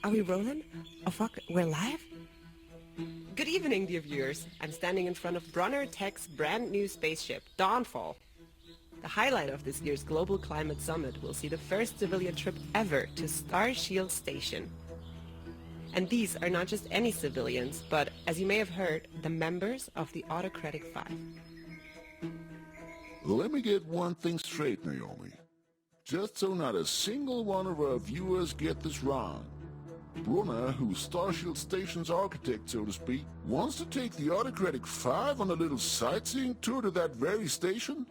Are we rolling? Oh fuck, we're live? Good evening, dear viewers. I'm standing in front of Brunner Tech's brand new spaceship, Dawnfall. The highlight of this year's Global Climate Summit will see the first civilian trip ever to Starshield Station. And these are not just any civilians, but, as you may have heard, the members of the Autocratic Five. Let me get one thing straight, Naomi. Just so not a single one of our viewers get this wrong. Brunner, who's Starshield Station's architect, so to speak, wants to take the Autocratic Five on a little sightseeing tour to that very station?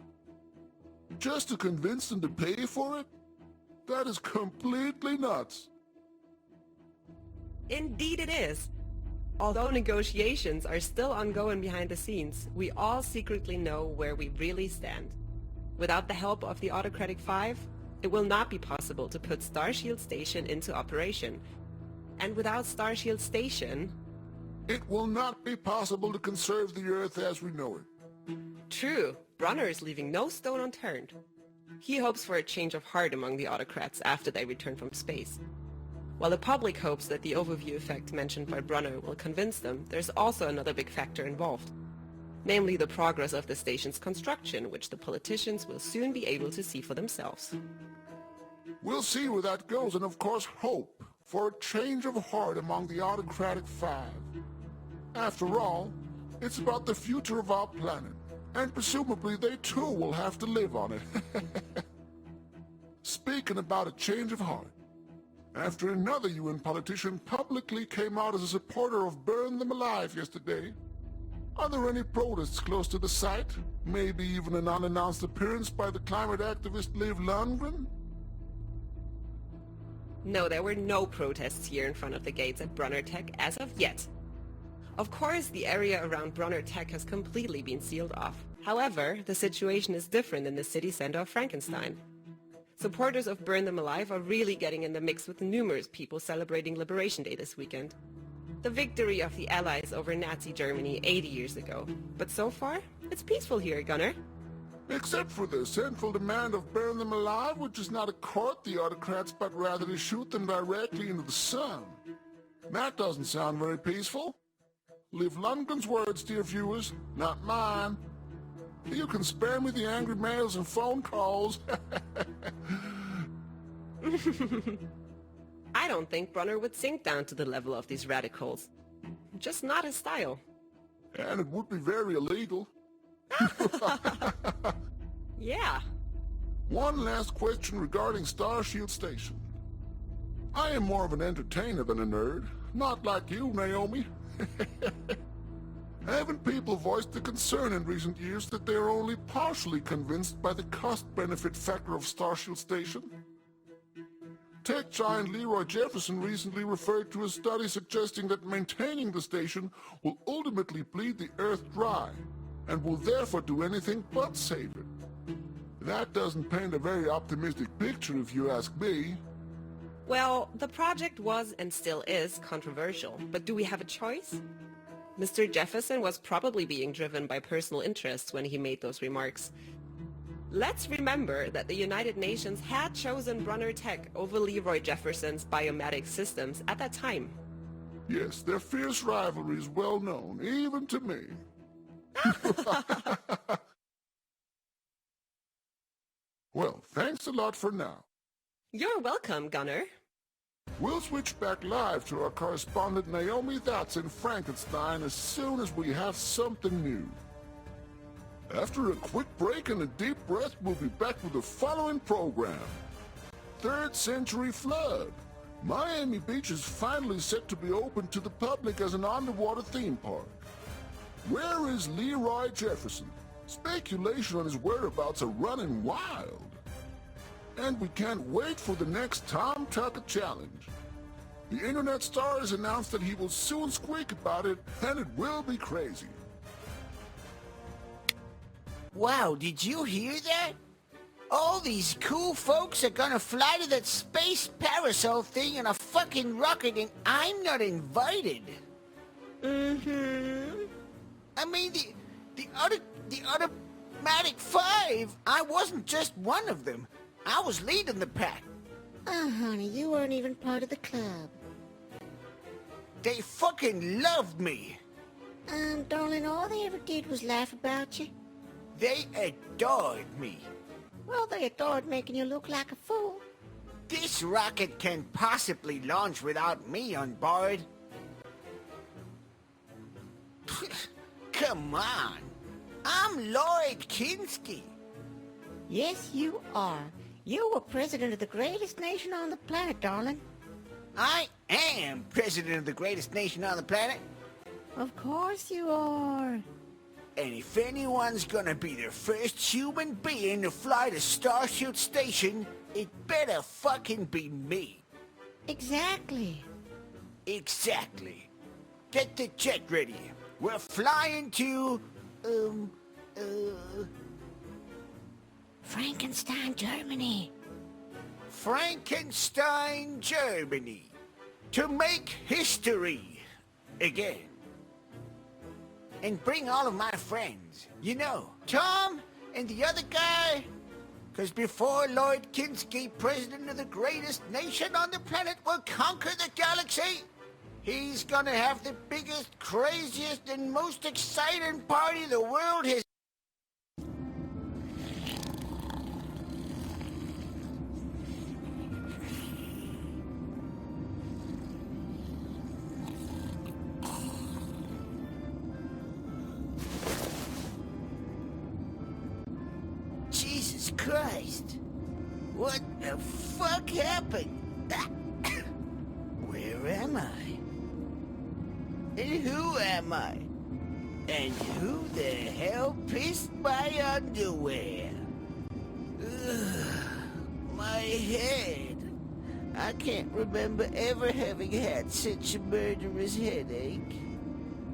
Just to convince them to pay for it? That is completely nuts. Indeed it is. Although negotiations are still ongoing behind the scenes, we all secretly know where we really stand. Without the help of the Autocratic Five, it will not be possible to put Starshield Station into operation. And without Starshield Station... It will not be possible to conserve the Earth as we know it. True, Brunner is leaving no stone unturned. He hopes for a change of heart among the autocrats after they return from space. While the public hopes that the overview effect mentioned by Brunner will convince them, there's also another big factor involved. Namely the progress of the station's construction, which the politicians will soon be able to see for themselves. We'll see where that goes, and of course hope for a change of heart among the Autocratic Five. After all, it's about the future of our planet, and presumably they too will have to live on it. Speaking about a change of heart, after another UN politician publicly came out as a supporter of Burn Them Alive yesterday, are there any protests close to the site? Maybe even an unannounced appearance by the climate activist Liv Lundgren? No, there were no protests here in front of the gates at Brunner Tech as of yet. Of course, the area around Brunner Tech has completely been sealed off. However, the situation is different in the city center of Frankenstein. Supporters of Burn Them Alive are really getting in the mix with numerous people celebrating Liberation Day this weekend. The victory of the Allies over Nazi Germany 80 years ago. But so far, it's peaceful here, Gunner. Except for the central demand of Burn Them Alive, which is not to court the autocrats, but rather to shoot them directly into the sun. That doesn't sound very peaceful. Liv Lundgren's words, dear viewers, not mine. You can spare me the angry mails and phone calls. I don't think Brunner would sink down to the level of these radicals. Just not his style. And it would be very illegal. Yeah. One last question regarding Starshield Station. I am more of an entertainer than a nerd. Not like you, Naomi. Haven't people voiced the concern in recent years that they are only partially convinced by the cost-benefit factor of Starshield Station? Tech giant Leroy Jefferson recently referred to a study suggesting that maintaining the station will ultimately bleed the Earth dry, and will therefore do anything but save it. That doesn't paint a very optimistic picture if you ask me. Well, the project was and still is controversial, but do we have a choice? Mr. Jefferson was probably being driven by personal interests when he made those remarks. Let's remember that the United Nations had chosen Brunner Tech over Leroy Jefferson's biomatic systems at that time. Yes, their fierce rivalry is well known, even to me. Well, thanks a lot for now. You're welcome, Gunner. We'll switch back live to our correspondent Naomi That's in Frankenstein as soon as we have something new. After a quick break and a deep breath, we'll be back with the following program. 3rd Century Flood. Miami Beach is finally set to be open to the public as an underwater theme park. Where is Leroy Jefferson? Speculation on his whereabouts are running wild. And we can't wait for the next Tom Tucker Challenge. The internet star has announced that he will soon squeak about it, and it will be crazy. Wow, did you hear that? All these cool folks are gonna fly to that space parasol thing in a fucking rocket, and I'm not invited. Mm-hmm. I mean, the automatic 5, I wasn't just one of them. I was leading the pack. Oh, honey, you weren't even part of the club. They fucking loved me. Darling, all they ever did was laugh about you. They adored me. Well, they adored making you look like a fool. This rocket can't possibly launch without me on board. Come on. I'm Lloyd Kinski. Yes, you are. You were president of the greatest nation on the planet, darling. I am president of the greatest nation on the planet. Of course you are. And if anyone's gonna be the first human being to fly to Starship Station, it better fucking be me. Exactly. Exactly. Get the jet ready. We're flying to, Frankenstein, Germany. Frankenstein, Germany. To make history again. And bring all of my friends. You know, Tom and the other guy. Because before Lloyd Kinski, president of the greatest nation on the planet, will conquer the galaxy, he's gonna have the biggest, craziest, and most exciting party the world has. Jesus Christ! What the fuck happened? Where am I? And who am I? And who the hell pissed my underwear? Ugh, my head. I can't remember ever having had such a murderous headache.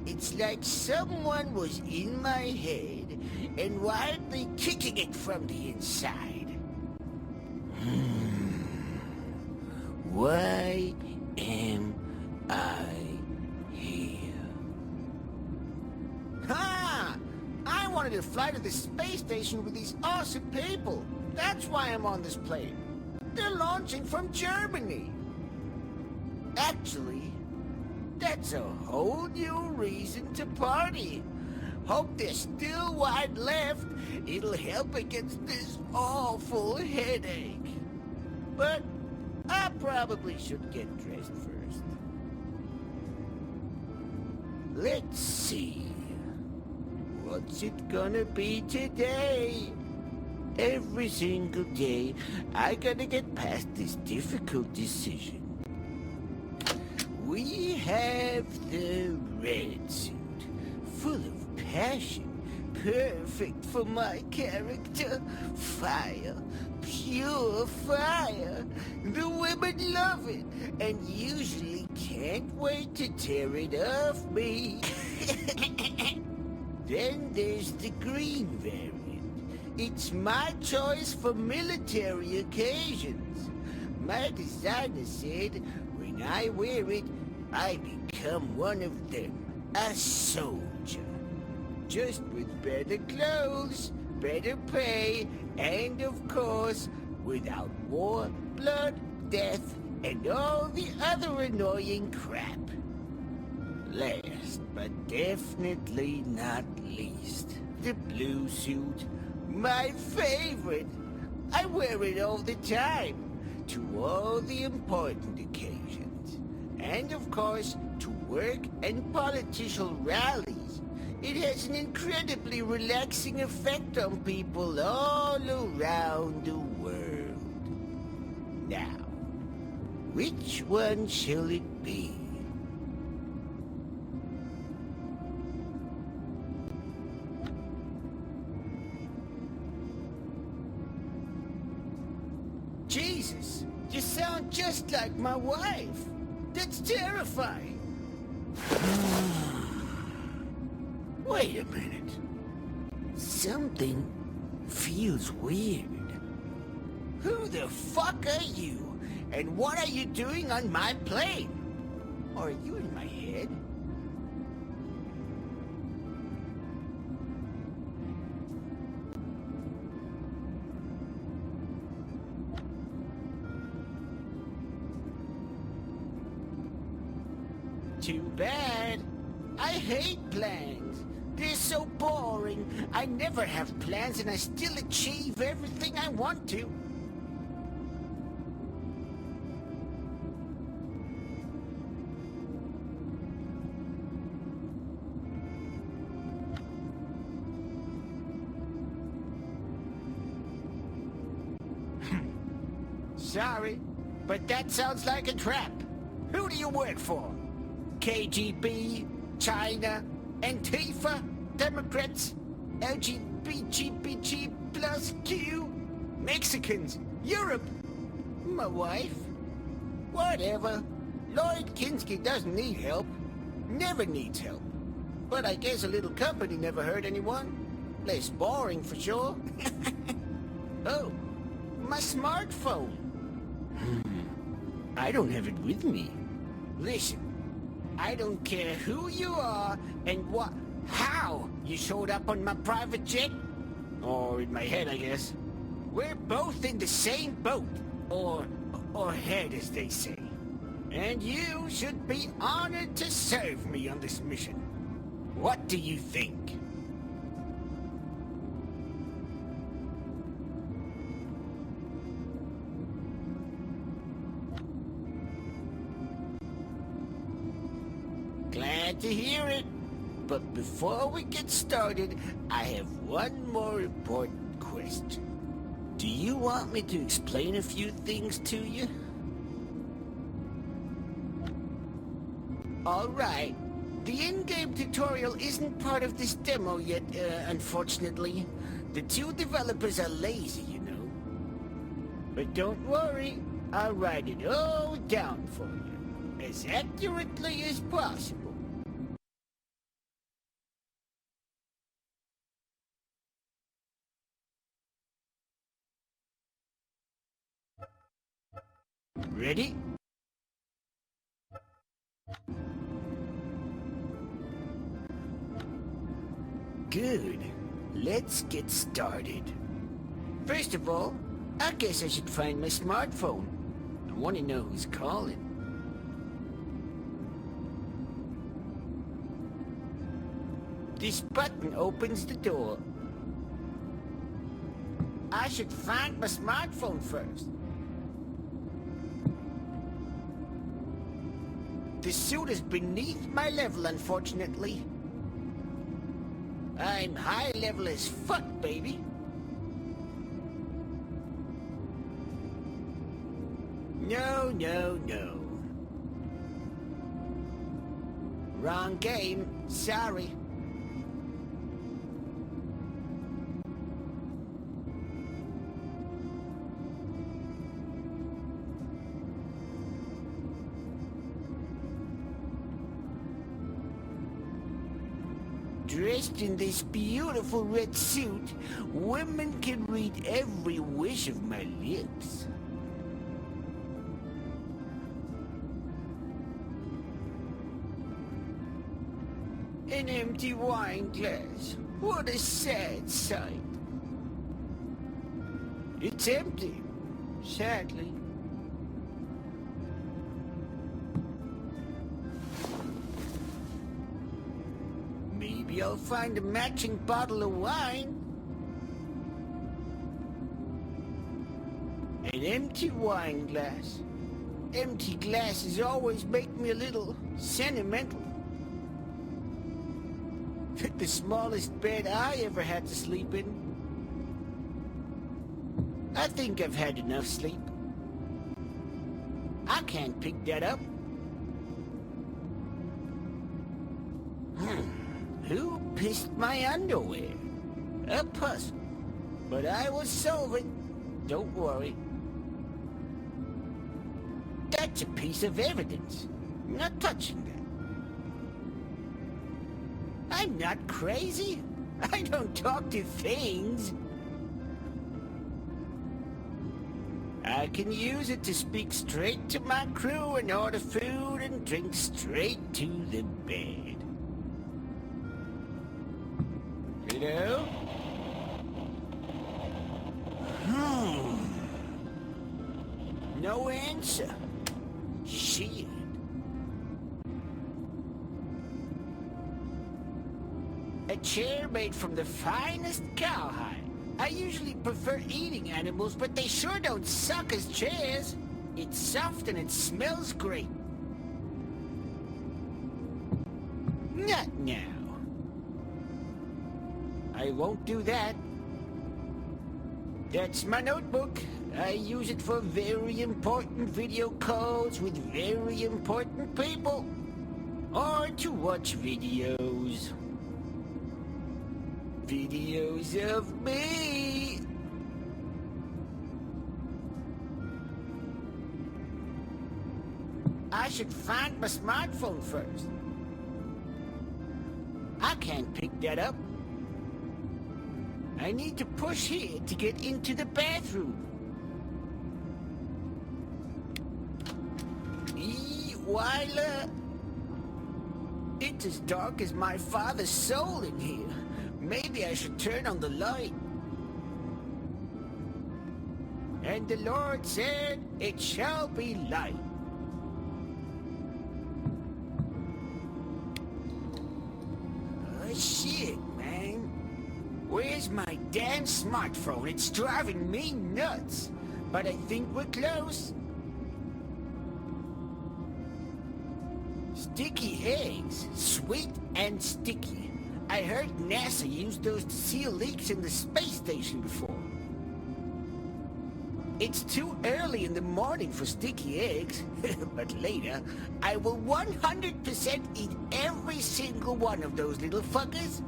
It's like someone was in my head and wildly kicking it from the inside. Why am I here? Ha! I wanted to fly to the space station with these awesome people. That's why I'm on this plane. They're launching from Germany. Actually, that's a whole new reason to party. Hope there's still wide left. It'll help against this awful headache. But I probably should get dressed first. Let's see. What's it gonna be today? Every single day, I gotta get past this difficult decision. We have the red suit, full of passion, perfect for my character. Fire, pure fire. The women love it, and usually can't wait to tear it off me. Then there's the green variant. It's my choice for military occasions. My designer said when I wear it, I become one of them, a soldier. Just with better clothes, better pay, and of course, without war, blood, death, and all the other annoying crap. Last, but definitely not least, the blue suit. My favorite. I wear it all the time, to all the important occasions. And of course, to work and political rallies. It has an incredibly relaxing effect on people all around the world. Now, which one shall it be? Jesus, you sound just like my wife. That's terrifying. Wait a minute. Something feels weird. Who the fuck are you? And what are you doing on my plane? Or are you in my head? Too bad. I hate plans. They're so boring. I never have plans and I still achieve everything I want to. Sorry, but that sounds like a trap. Who do you work for? KGB? China? Antifa? Democrats? LGBTQ plus Q? Mexicans? Europe? My wife? Whatever. Lloyd Kinski doesn't need help. Never needs help. But I guess a little company never hurt anyone. Less boring for sure. Oh, my smartphone. I don't have it with me. Listen, I don't care who you are and how you showed up on my private jet. Or in my head, I guess. We're both in the same boat. Or head, as they say. And you should be honored to serve me on this mission. What do you think? Glad to hear it. But before we get started, I have one more important question. Do you want me to explain a few things to you? All right. The in-game tutorial isn't part of this demo yet, unfortunately. The two developers are lazy, you know. But don't worry, I'll write it all down for you, as accurately as possible. Ready? Good. Let's get started. First of all, I guess I should find my smartphone. I want to know who's calling. This button opens the door. I should find my smartphone first. The suit is beneath my level, unfortunately. I'm high level as fuck, baby. No, no, no. Wrong game. Sorry. Dressed in this beautiful red suit, women can read every wish of my lips. An empty wine glass. What a sad sight. It's empty, sadly. Maybe I'll find a matching bottle of wine. An empty wine glass. Empty glasses always make me a little sentimental. The smallest bed I ever had to sleep in. I think I've had enough sleep. I can't pick that up. Who pissed my underwear? A puzzle. But I will solve it. Don't worry. That's a piece of evidence. Not touching that. I'm not crazy. I don't talk to things. I can use it to speak straight to my crew and order food and drink straight to the bed. Hello? No answer. Shit. chair made from the finest cowhide. I usually prefer eating animals, but they sure don't suck as chairs. It's soft and it smells great. Not now. I won't do that. That's my notebook. I use it for very important video calls with very important people. Or to watch videos. Videos of me. I should find my smartphone first. I can't pick that up. I need to push here to get into the bathroom. Wyler. It's as dark as my father's soul in here. Maybe I should turn on the light. And the Lord said, it shall be light. Oh, shit, man. Where's my damn smartphone? It's driving me nuts. But I think we're close. Sticky eggs. Sweet and sticky. I heard NASA used those to seal leaks in the space station before. It's too early in the morning for sticky eggs, but later, I will 100% eat every single one of those little fuckers.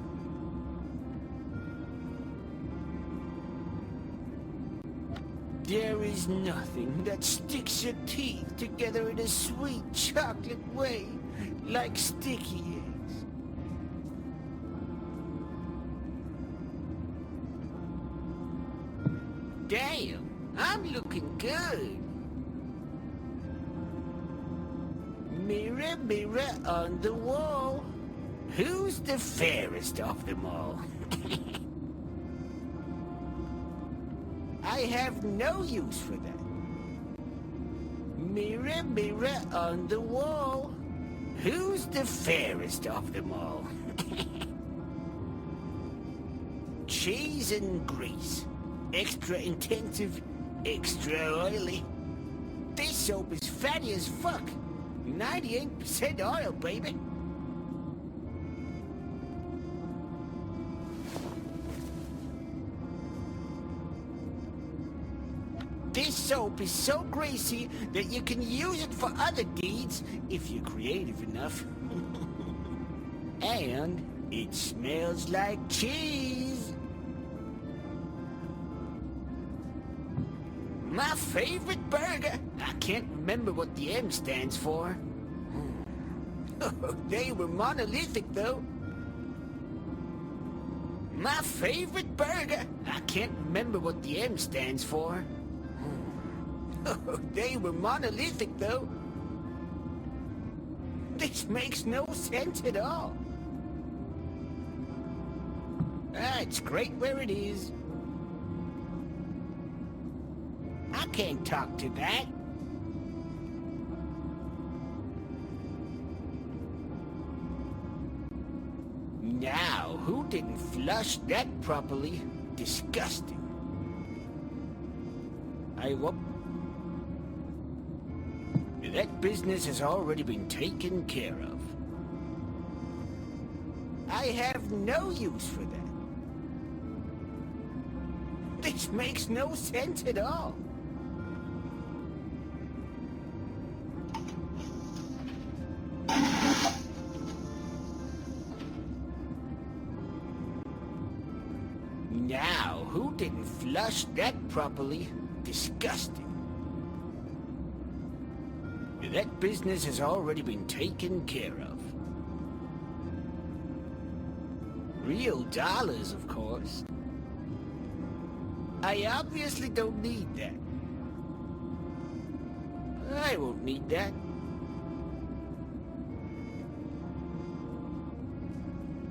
There is nothing that sticks your teeth together in a sweet chocolate way like sticky eggs. Damn, I'm looking good. Mirror, mirror on the wall, who's the fairest of them all? I have no use for that. Mirror, mirror on the wall, who's the fairest of them all? Cheese and grease. Extra intensive, extra oily. This soap is fatty as fuck. 98% oil, baby. This soap is so greasy that you can use it for other deeds if you're creative enough. And it smells like cheese. My favorite burger. I can't remember what the M stands for. They were monolithic, though. My favorite burger. I can't remember what the M stands for. They were monolithic, though. This makes no sense at all. It's great where it is. I can't talk to that. Now, who didn't flush that properly? Disgusting. I won't. That business has already been taken care of. I have no use for that. This makes no sense at all. Now, who didn't flush that properly? Disgusting. That business has already been taken care of. Real dollars, of course. I obviously don't need that. I won't need that.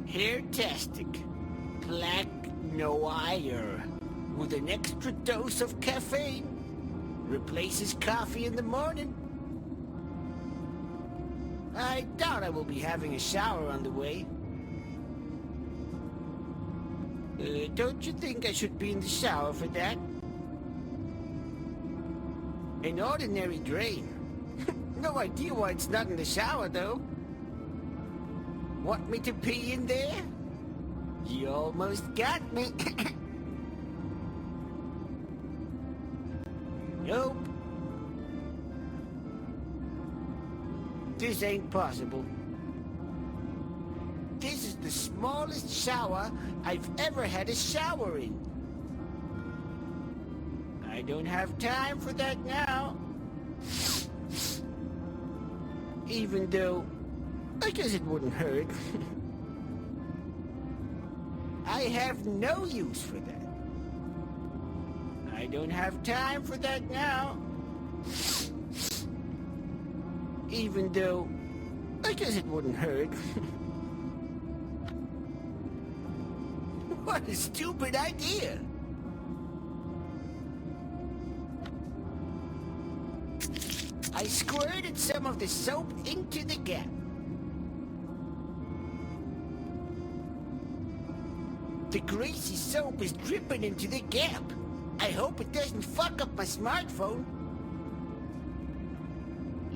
Hairtastic. Black Noir. With an extra dose of caffeine. Replaces coffee in the morning. I doubt I will be having a shower on the way. Don't you think I should be in the shower for that? An ordinary drain. No idea why it's not in the shower, though. Want me to pee in there? You almost got me. Nope. This ain't possible. This is the smallest shower I've ever had a shower in. I don't have time for that now. Even though, I guess it wouldn't hurt. I have no use for that. I don't have time for that now. Even though, I guess it wouldn't hurt. What a stupid idea! I squirted some of the soap into the gap. The greasy soap is dripping into the gap. I hope it doesn't fuck up my smartphone.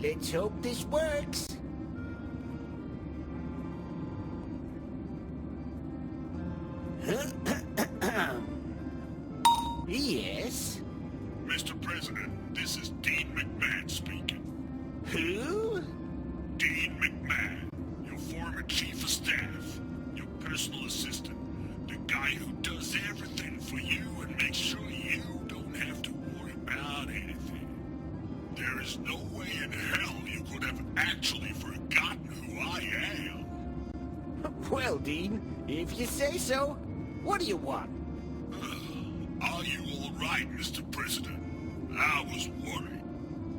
Let's hope this works. Yes? Mr. President, this is Dean McMahon speaking. Who? Dean McMahon, your former chief of staff, your personal assistant, the guy who does everything for you and makes sure you don't have to worry about anything. There is no way in hell you could have actually forgotten who I am. Well, Dean, if you say so, what do you want? Are you all right, Mr. President? I was worried.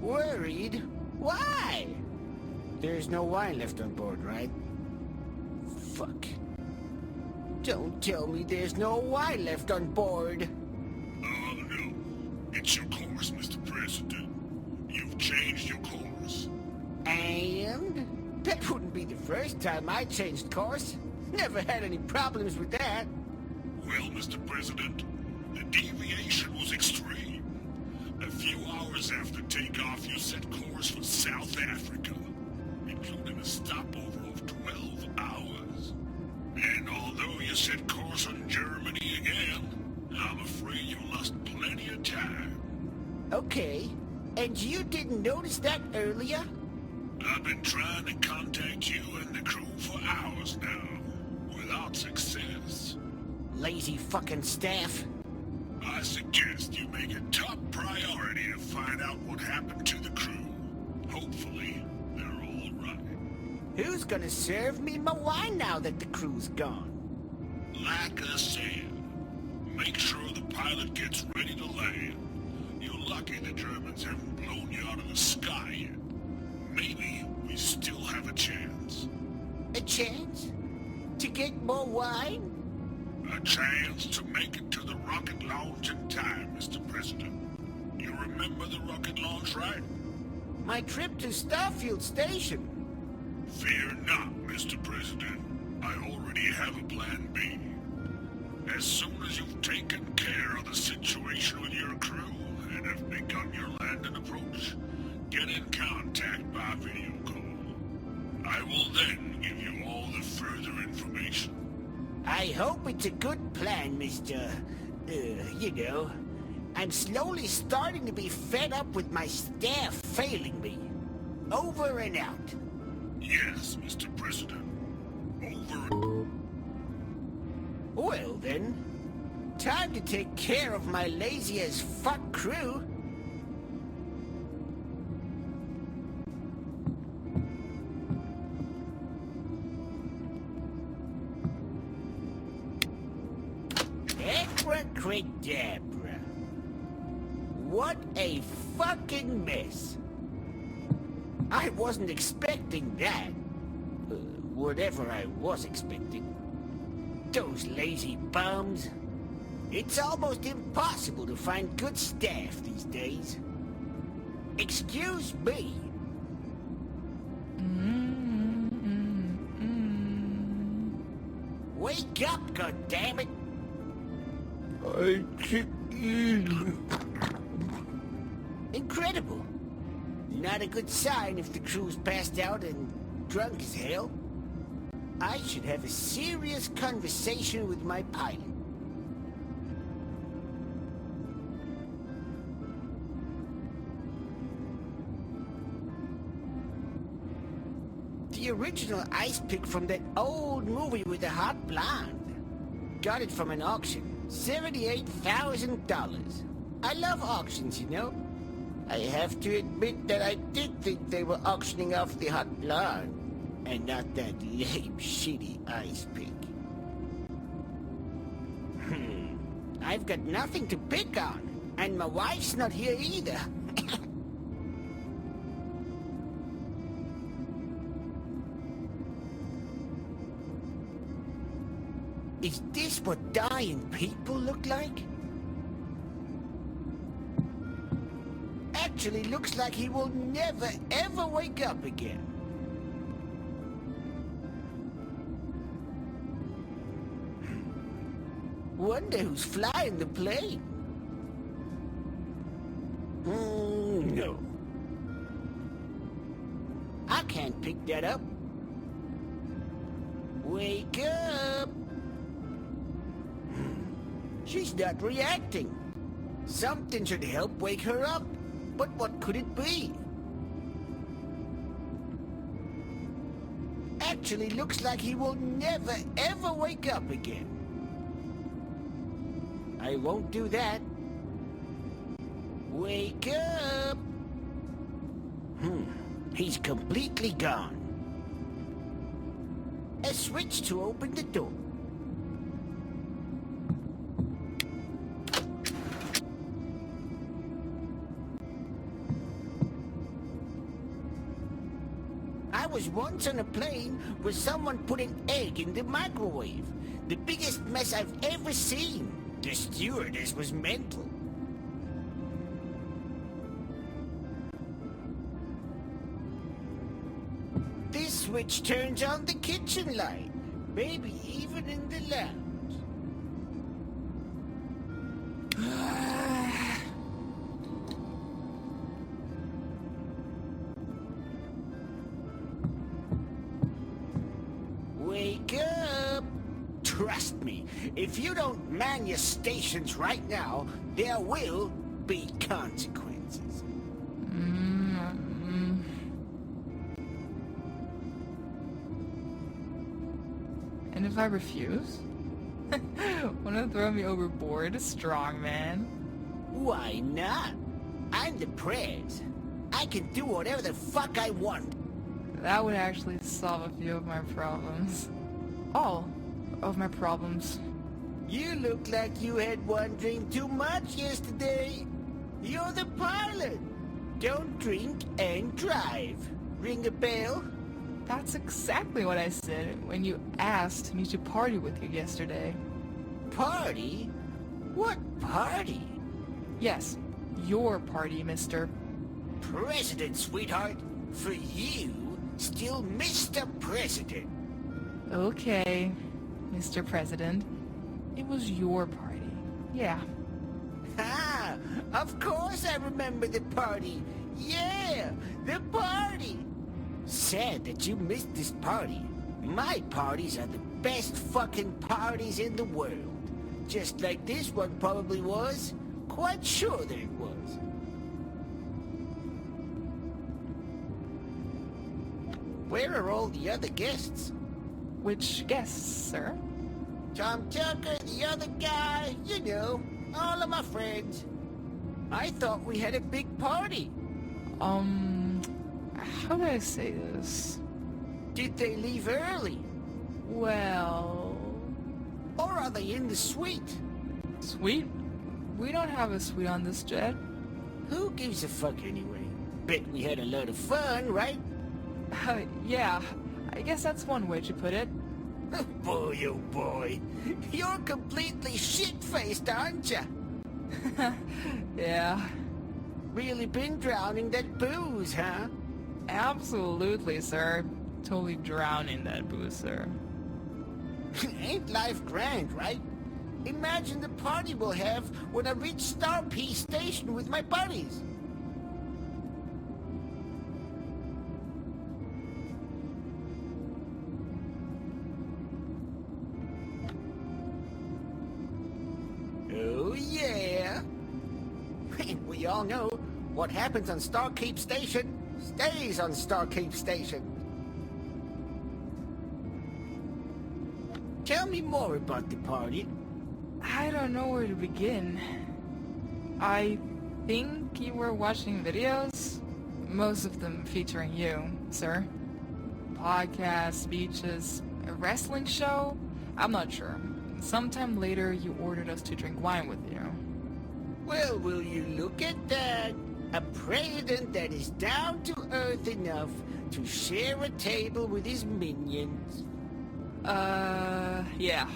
Worried? Why? There's no wine left on board, right? Fuck. Don't tell me there's no wine left on board. Oh, no. It's your course, Mr. President. You've changed your course. And? That wouldn't be the first time I changed course. Never had any problems with that. Well, Mr. President, the deviation was extreme. A few hours after takeoff, you set course for South Africa, including a stopover of 12 hours. And although you set course on Germany again, I'm afraid you lost plenty of time. Okay. And you didn't notice that earlier? I've been trying to contact you and the crew for hours now, without success. Lazy fucking staff. I suggest you make a top priority to find out what happened to the crew. Hopefully, they're all right. Who's gonna serve me my wine now that the crew's gone? Like I said, make sure the pilot gets ready to land. You're lucky the Germans haven't blown you out of the sky yet. Maybe we still have a chance. A chance? To get more wine? A chance to make it to the rocket launch in time, Mr. President. You remember the rocket launch, right? My trip to Starfield Station. Fear not, Mr. President. I already have a plan B. As soon as you've taken care of the situation with your crew and have begun your landing approach, get in contact by video call. I will then give you all the further information. I hope it's a good plan, Mr. You know. I'm slowly starting to be fed up with my staff failing me. Over and out. Yes, Mr. President. Over. Well then, time to take care of my lazy as fuck crew. Abracadabra. What a fucking mess. I wasn't expecting that. Whatever I was expecting. Those lazy bums. It's almost impossible to find good staff these days. Excuse me. Wake up, goddammit! Incredible. Not a good sign if the crew's passed out and drunk as hell. I should have a serious conversation with my pilot. The original ice pick from that old movie with the hot blonde. Got it from an auction. $78,000. I love auctions, you know. I have to admit that I did think they were auctioning off the hot blonde, and not that lame, shitty ice pick. I've got nothing to pick on, and my wife's not here either. Is this what dying people look like? Actually looks like he will never ever wake up again. Wonder who's flying the plane? No. I can't pick that up. Wake up! She's not reacting. Something should help wake her up. But what could it be? Actually looks like he will never ever wake up again. I won't do that. Wake up! He's completely gone. A switch to open the door. I was once on a plane where someone put an egg in the microwave. The biggest mess I've ever seen. The stewardess was mental. This switch turns on the kitchen light. Maybe even in the lounge. Wake up! Trust me, if you don't man your stations right now, there will be consequences. And if I refuse? Wanna throw me overboard, strong man? Why not? I'm the prez. I can do whatever the fuck I want. That would actually solve a few of my problems. All of my problems. You look like you had one drink too much yesterday. You're the pilot. Don't drink and drive. Ring a bell? That's exactly what I said when you asked me to party with you yesterday. Party? What party? Yes, your party, mister. President, sweetheart. For you, still Mr. President. Okay, Mr. President. It was your party. Yeah. Ah, of course I remember the party. Yeah, the party. Sad that you missed this party. My parties are the best fucking parties in the world. Just like this one probably was. Quite sure that it was. Where are all the other guests? Which guests, sir? Tom Tucker, the other guy, you know, all of my friends. I thought we had a big party. How do I say this? Did they leave early? Well... Or are they in the suite? Suite? We don't have a suite on this jet. Who gives a fuck anyway? Bet we had a lot of fun, right? Yeah, I guess that's one way to put it. Boy, oh boy. You're completely shit-faced, aren't ya? Yeah. Really been drowning that booze, huh? Absolutely, sir. Totally drowning that booze, sir. Ain't life grand, right? Imagine the party we'll have when I reach Star P Station with my buddies. Oh, yeah. We all know what happens on Starcape Station stays on Starcape Station. Tell me more about the party. I don't know where to begin. I think you were watching videos, most of them featuring you, sir. Podcasts, speeches, a wrestling show? I'm not sure. Sometime later, you ordered us to drink wine with you. Well, will you look at that? A president that is down to earth enough to share a table with his minions. Yeah.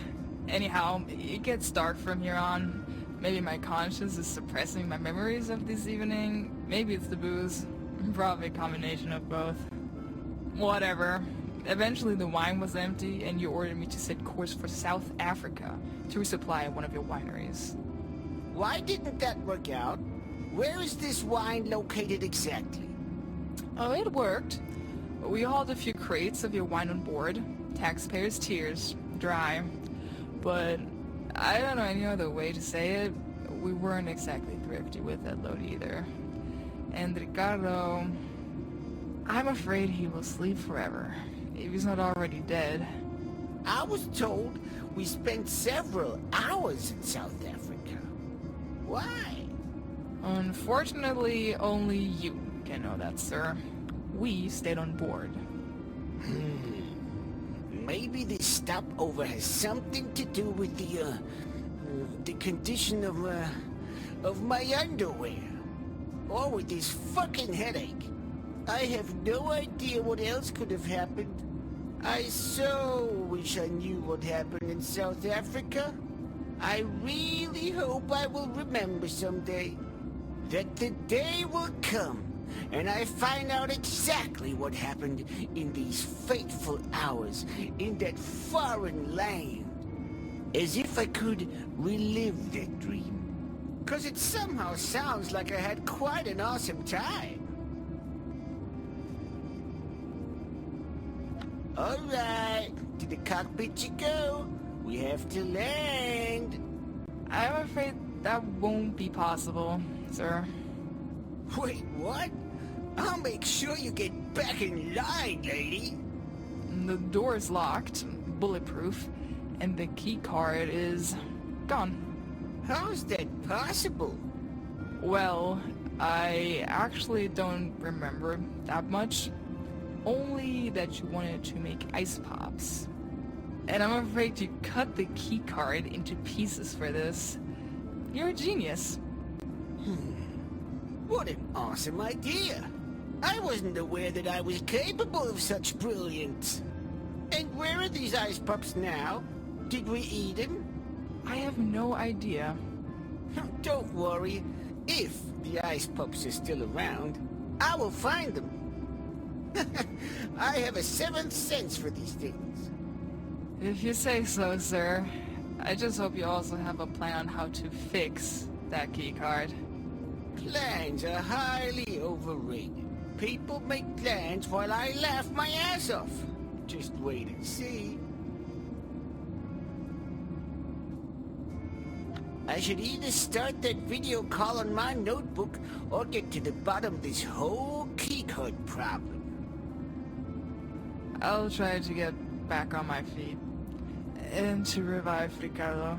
Anyhow, it gets dark from here on. Maybe my conscience is suppressing my memories of this evening. Maybe it's the booze. Probably a combination of both. Whatever. Eventually the wine was empty and you ordered me to set course for South Africa to resupply at one of your wineries. Why didn't that work out? Where is this wine located exactly? Oh, it worked. We hauled a few crates of your wine on board. Taxpayers' tears. Dry. But I don't know any other way to say it. We weren't exactly thrifty with that load either. And Ricardo... I'm afraid he will sleep forever, if he's not already dead. I was told we spent several hours in South Africa. Why? Unfortunately, only you can know that, sir. We stayed on board. Maybe this stopover has something to do with the condition of my underwear. Or with this fucking headache. I have no idea what else could have happened. I so wish I knew what happened in South Africa. I really hope I will remember someday. That the day will come and I find out exactly what happened in these fateful hours in that foreign land. As if I could relive that dream. 'Cause it somehow sounds like I had quite an awesome time. All right, to the cockpit you go. We have to land. I'm afraid that won't be possible, sir. Wait, what? I'll make sure you get back in line, lady. The door is locked, bulletproof, and the key card is gone. How's that possible? Well, I actually don't remember that much. Only that you wanted to make ice pops. And I'm afraid you cut the key card into pieces for this. You're a genius. What an awesome idea. I wasn't aware that I was capable of such brilliance. And where are these ice pups now? Did we eat them? I have no idea. Don't worry. If the ice pups are still around, I will find them. I have a seventh sense for these things. If you say so, sir. I just hope you also have a plan on how to fix that key card. Plans are highly overrated. People make plans while I laugh my ass off. Just wait and see. I should either start that video call on my notebook or get to the bottom of this whole keycard problem. I'll try to get back on my feet. And to revive Ricardo.